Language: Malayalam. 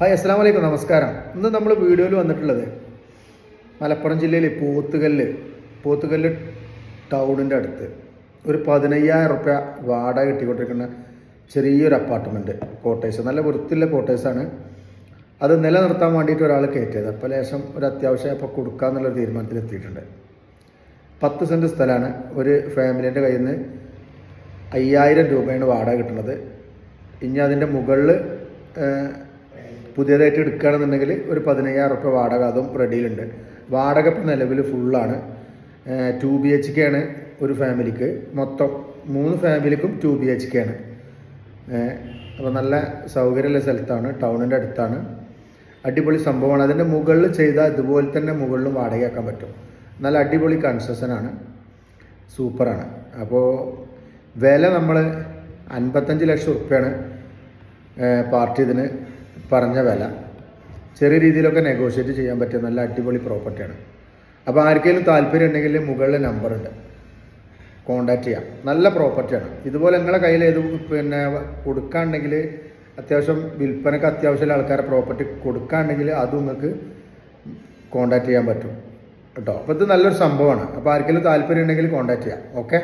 ഹായ് അസ്സലാമു അലൈക്കും, നമസ്കാരം. ഇന്ന് നമ്മൾ വീഡിയോയിൽ വന്നിട്ടുള്ളത് മലപ്പുറം ജില്ലയിൽ പോത്തുകല്ല് ടൗണിൻ്റെ അടുത്ത് ഒരു 15,000 റുപ്യ വാടക കിട്ടിക്കൊണ്ടിരിക്കുന്ന ചെറിയൊരു അപ്പാർട്ട്മെൻറ്റ് കോട്ടേഴ്സ്, നല്ല വൃത്തിയുള്ള കോട്ടേഴ്സാണ്. അത് നിലനിർത്താൻ വേണ്ടിയിട്ട് ഒരാൾ കയറ്റിയത്. അപ്പോൾ ലേശം ഒരു അത്യാവശ്യം അപ്പോൾ കൊടുക്കാമെന്നുള്ളൊരു തീരുമാനത്തിലെത്തിയിട്ടുണ്ട്. 10 സെൻറ്റ് സ്ഥലമാണ്. ഒരു ഫാമിലീൻ്റെ കയ്യിൽ നിന്ന് 5,000 രൂപയാണ് വാടക കിട്ടുന്നത്. ഇനി അതിൻ്റെ മുകളിൽ പുതിയതായിട്ട് എടുക്കുകയാണെന്നുണ്ടെങ്കിൽ ഒരു 15,000 റുപ്യ വാടക അതും റെഡിയിലുണ്ട്. വാടക ഇപ്പോൾ നിലവിൽ ഫുള്ളാണ്. 2 BHK ആണ് ഒരു ഫാമിലിക്ക്. മൊത്തം 3 ഫാമിലിക്കും 2 BHK ആണ്. അപ്പോൾ നല്ല സൗകര്യമുള്ള സ്ഥലത്താണ്, ടൗണിൻ്റെ അടുത്താണ്. അടിപൊളി സംഭവമാണ്. അതിൻ്റെ മുകളിൽ ചെയ്താൽ ഇതുപോലെ തന്നെ മുകളിലും വാടകയാക്കാൻ പറ്റും. നല്ല അടിപൊളി കൺസ്ട്രക്ഷനാണ്, സൂപ്പറാണ്. അപ്പോൾ വില നമ്മൾ 55 ലക്ഷം റുപ്യാണ് പാർട്ടി ഇതിന് പറഞ്ഞ വില. ചെറിയ രീതിയിലൊക്കെ നെഗോഷിയേറ്റ് ചെയ്യാൻ പറ്റിയ നല്ല അടിപൊളി പ്രോപ്പർട്ടിയാണ്. അപ്പോൾ ആർക്കെങ്കിലും താല്പര്യം ഉണ്ടെങ്കിൽ മുകളിൽ നമ്പറുണ്ട്, കോണ്ടാക്ട് ചെയ്യാം. നല്ല പ്രോപ്പർട്ടിയാണ്. ഇതുപോലെ നിങ്ങളെ കയ്യിൽ കൊടുക്കാണ്ടെങ്കിൽ അത്യാവശ്യം വിൽപ്പനക്ക് അത്യാവശ്യമുള്ള ആൾക്കാരെ പ്രോപ്പർട്ടി കൊടുക്കാണ്ടെങ്കിൽ അതും നിങ്ങൾക്ക് കോണ്ടാക്ട് ചെയ്യാൻ പറ്റും കേട്ടോ. അപ്പോൾ ഇത് നല്ലൊരു സംഭവമാണ്. അപ്പോൾ ആർക്കെങ്കിലും താല്പര്യം ഉണ്ടെങ്കിൽ കോണ്ടാക്ട് ചെയ്യാം. ഓക്കെ.